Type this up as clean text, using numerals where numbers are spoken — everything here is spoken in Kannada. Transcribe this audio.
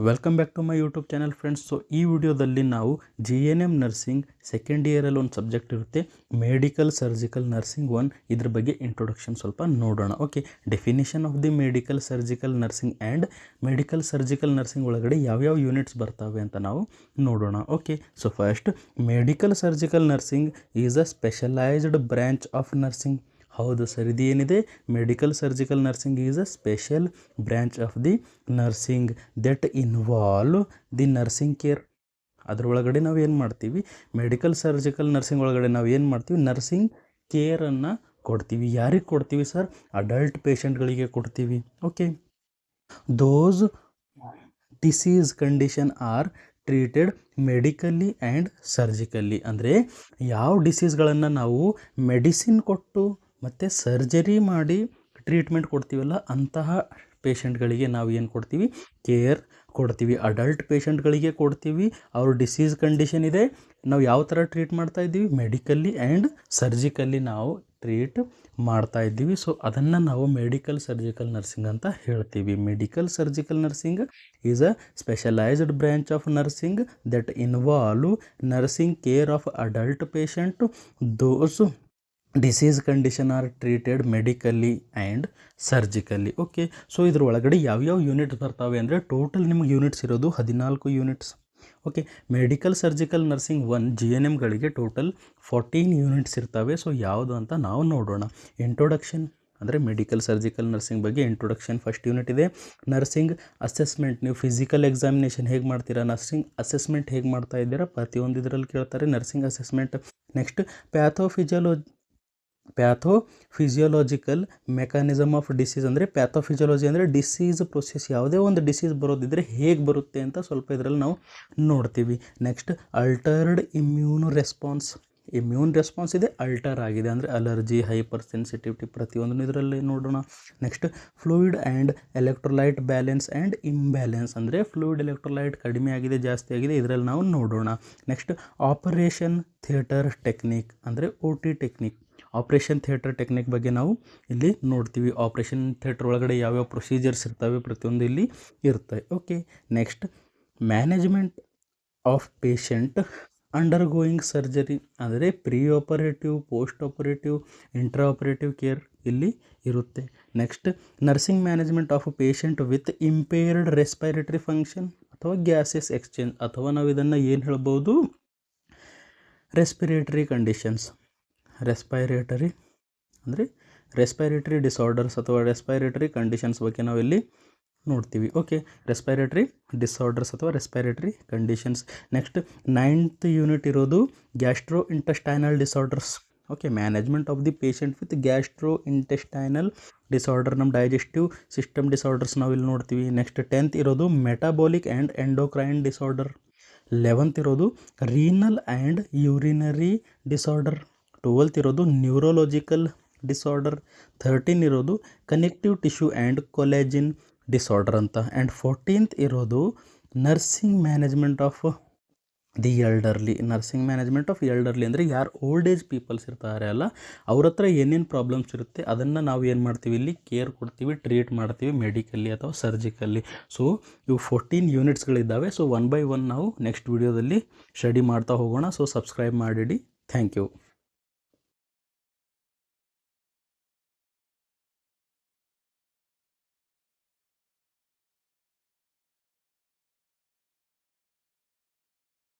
Welcome back to my YouTube channel friends. So ಈ ವಿಡಿಯೋದಲ್ಲಿ ನಾವು GNM ನರ್ಸಿಂಗ್ ಸೆಕೆಂಡ್ ಇಯರಲ್ಲಿ ಒಂದು ಸಬ್ಜೆಕ್ಟ್ ಇರುತ್ತೆ, ಮೆಡಿಕಲ್ ಸರ್ಜಿಕಲ್ ನರ್ಸಿಂಗ್ 1. ಇದ್ರ ಬಗ್ಗೆ ಇಂಟ್ರೊಡಕ್ಷನ್ ಸ್ವಲ್ಪ ನೋಡೋಣ. Okay, definition of the medical surgical nursing and medical surgical nursing ಒಳಗಡೆ ಯಾವ್ಯಾವ ಯೂನಿಟ್ಸ್ ಬರ್ತವೆ ಅಂತ ನಾವು ನೋಡೋಣ. Okay, so first medical surgical nursing is a specialised branch of nursing. ಹೌದು ಸರ್, ಇದು ಏನಿದೆ, medical surgical nursing is a special branch of the nursing that involve the nursing care. ಅದರೊಳಗಡೆ ನಾವು ಏನು ಮಾಡ್ತೀವಿ, ಮೆಡಿಕಲ್ ಸರ್ಜಿಕಲ್ ನರ್ಸಿಂಗ್ ಒಳಗಡೆ ನಾವು ಏನು ಮಾಡ್ತೀವಿ, ನರ್ಸಿಂಗ್ ಕೇರನ್ನು ಕೊಡ್ತೀವಿ. ಯಾರಿಗೆ ಕೊಡ್ತೀವಿ ಸರ್? ಅಡಲ್ಟ್ ಪೇಷಂಟ್ಗಳಿಗೆ ಕೊಡ್ತೀವಿ. Okay, those disease condition are treated medically and surgically. ಅಂದರೆ ಯಾವ ಡಿಸೀಸ್ಗಳನ್ನು ನಾವು ಮೆಡಿಸಿನ್ ಕೊಟ್ಟು ಮತ್ತು ಸರ್ಜರಿ ಮಾಡಿ ಟ್ರೀಟ್ಮೆಂಟ್ ಕೊಡ್ತೀವಲ್ಲ, ಅಂತಹ ಪೇಷಂಟ್ಗಳಿಗೆ ನಾವು ಏನು ಕೊಡ್ತೀವಿ, ಕೇರ್ ಕೊಡ್ತೀವಿ. ಅಡಲ್ಟ್ ಪೇಷಂಟ್ಗಳಿಗೆ ಕೊಡ್ತೀವಿ. ಅವ್ರ ಡಿಸೀಸ್ ಕಂಡೀಷನ್ ಇದೆ, ನಾವು ಯಾವ ಥರ ಟ್ರೀಟ್ ಮಾಡ್ತಾ ಇದ್ದೀವಿ, ಮೆಡಿಕಲಿ ಆ್ಯಂಡ್ ಸರ್ಜಿಕಲಿ ನಾವು ಟ್ರೀಟ್ ಮಾಡ್ತಾ ಇದ್ದೀವಿ. ಸೊ ಅದನ್ನು ನಾವು ಮೆಡಿಕಲ್ ಸರ್ಜಿಕಲ್ ನರ್ಸಿಂಗ್ ಅಂತ ಹೇಳ್ತೀವಿ. Medical surgical nursing is a specialised branch of nursing that involve nursing care of adult patient. Those disease condition are treated medically and surgically. Okay, so ಇದ್ರ ಒಳಗಡೆ ಯಾವ್ಯಾವ ಯೂನಿಟ್ಸ್ ಬರ್ತಾವೆ ಅಂದರೆ, ಟೋಟಲ್ ನಿಮ್ಗೆ ಯೂನಿಟ್ಸ್ ಇರೋದು 14 units. Okay, medical surgical nursing 1 GNMಗಳಿಗೆ ಟೋಟಲ್ 14 ಯೂನಿಟ್ಸ್ ಇರ್ತವೆ. ಸೊ ಯಾವುದು ಅಂತ ನಾವು ನೋಡೋಣ. ಇಂಟ್ರೊಡಕ್ಷನ್ ಅಂದರೆ ಮೆಡಿಕಲ್ ಸರ್ಜಿಕಲ್ ನರ್ಸಿಂಗ್ ಬಗ್ಗೆ ಇಂಟ್ರೊಡಕ್ಷನ್ ಫಸ್ಟ್ ಯೂನಿಟ್ ಇದೆ. ನರ್ಸಿಂಗ್ ಅಸೆಸ್ಮೆಂಟ್, ನೀವು ಫಿಸಿಕಲ್ ಎಕ್ಸಾಮಿನೇಷನ್ ಹೇಗೆ ಮಾಡ್ತೀರಾ, ನರ್ಸಿಂಗ್ ಅಸೆಸ್ಮೆಂಟ್ ಹೇಗೆ ಮಾಡ್ತಾ ಇದ್ದೀರಾ, ಪ್ರತಿಯೊಂದು ಇದರಲ್ಲಿ ಕೇಳ್ತಾರೆ nursing assessment. Next pathophysiological mechanism of disease, ಅಂದರೆ ಪ್ಯಾಥೋಫಿಸಿಯೋಲಜಿ ಅಂದರೆ ಡಿಸೀಸ್ ಪ್ರೊಸೆಸ್, ಯಾವುದೇ ಒಂದು ಡಿಸೀಸ್ ಬರೋದಿದ್ದರೆ ಹೇಗೆ ಬರುತ್ತೆ ಅಂತ ಸ್ವಲ್ಪ ಇದರಲ್ಲಿ ನಾವು ನೋಡ್ತೀವಿ. ನೆಕ್ಸ್ಟ್ ಅಲ್ಟರ್ಡ್ ಇಮ್ಯೂನ್ ರೆಸ್ಪಾನ್ಸ್ ಇದೆ, ಅಲ್ಟರ್ ಆಗಿದೆ ಅಂದರೆ ಅಲರ್ಜಿ, ಹೈಪರ್ ಸೆನ್ಸಿಟಿವಿಟಿ, ಪ್ರತಿಯೊಂದನ್ನು ಇದರಲ್ಲಿ ನೋಡೋಣ. Next fluid and electrolyte balance and imbalance, ಅಂದರೆ ಫ್ಲೂಯಿಡ್ ಎಲೆಕ್ಟ್ರೋಲೈಟ್ ಕಡಿಮೆ ಆಗಿದೆ, ಜಾಸ್ತಿ ಆಗಿದೆ, ಇದರಲ್ಲಿ ನಾವು ನೋಡೋಣ. ನೆಕ್ಸ್ಟ್ ಆಪರೇಷನ್ ಥಿಯೇಟರ್ ಟೆಕ್ನಿಕ್ ಅಂದರೆ OT technique, operation theatre technique ಬಗ್ಗೆ ನಾವು ಇಲ್ಲಿ ನೋಡ್ತೀವಿ. ಆಪ್ರೇಷನ್ ಥಿಯೇಟರ್ ಒಳಗಡೆ ಯಾವ್ಯಾವ ಪ್ರೊಸೀಜರ್ಸ್ ಇರ್ತವೆ, ಪ್ರತಿಯೊಂದು ಇಲ್ಲಿ ಇರ್ತವೆ. Okay, next management of patient undergoing surgery, ಅಂದರೆ pre operative, post operative, intra operative care ಇಲ್ಲಿ ಇರುತ್ತೆ. Next nursing management of patient with impaired respiratory function ಅಥವಾ ಗ್ಯಾಸಸ್ ಎಕ್ಸ್ಚೇಂಜ್, ಅಥವಾ ನಾವು ಇದನ್ನು ಏನು ಹೇಳ್ಬೋದು, ರೆಸ್ಪಿರೇಟರಿ ಕಂಡೀಷನ್ಸ್, ರೆಸ್ಪಿರೇಟರಿ ಡಿಸಾರ್ಡರ್ಸ್ ಅಥವಾ ರೆಸ್ಪಿರೇಟರಿ ಕಂಡೀಷನ್ಸ್ ಬಗ್ಗೆ ನಾವು ಇಲ್ಲಿ ನೋಡ್ತೀವಿ. ಓಕೆ, ರೆಸ್ಪಿರೇಟರಿ ಡಿಸಾರ್ಡರ್ಸ್ ಅಥವಾ respiratory conditions. Next 9th unit ಇರೋದು gastro intestinal disorders. Okay, management of the patient with gastro intestinal disorder, ನಮ್ಮ ಡೈಜೆಸ್ಟಿವ್ ಸಿಸ್ಟಮ್ ಡಿಸಾರ್ಡರ್ಸ್ ನಾವು ಇಲ್ಲಿ ನೋಡ್ತೀವಿ. ನೆಕ್ಸ್ಟ್ 10th ಇರೋದು metabolic and endocrine disorder. 11th ಇರೋದು renal and urinary disorder. 12th ಇರೋದು ನ್ಯೂರೋಲಾಜಿಕಲ್ ಡಿಸಾರ್ಡರ್. 13 ಇರೋದು connective tissue and collagen disorder ಅಂತ. ಆ್ಯಂಡ್ 14th ಇರೋದು nursing management of the elderly. Nursing management of elderly ಅಂದರೆ ಯಾರು ಓಲ್ಡ್ ಏಜ್ ಪೀಪಲ್ಸ್ ಇರ್ತಾರೆ ಅಲ್ಲ, ಅವ್ರ ಹತ್ರ ಏನೇನು ಪ್ರಾಬ್ಲಮ್ಸ್ ಇರುತ್ತೆ ಅದನ್ನು ನಾವು ಏನು ಮಾಡ್ತೀವಿ, ಇಲ್ಲಿ ಕೇರ್ ಕೊಡ್ತೀವಿ, ಟ್ರೀಟ್ ಮಾಡ್ತೀವಿ ಮೆಡಿಕಲಿ ಅಥವಾ ಸರ್ಜಿಕಲ್ಲಿ. ಸೊ ಇವು 14 ಯೂನಿಟ್ಸ್ಗಳಿದ್ದಾವೆ. ಸೊ 1 by 1 ನಾವು ನೆಕ್ಸ್ಟ್ ವಿಡಿಯೋದಲ್ಲಿ ಸ್ಟಡಿ ಮಾಡ್ತಾ ಹೋಗೋಣ. ಸೊ ಸಬ್ಸ್ಕ್ರೈಬ್ ಮಾಡಿಡಿ. Thank you.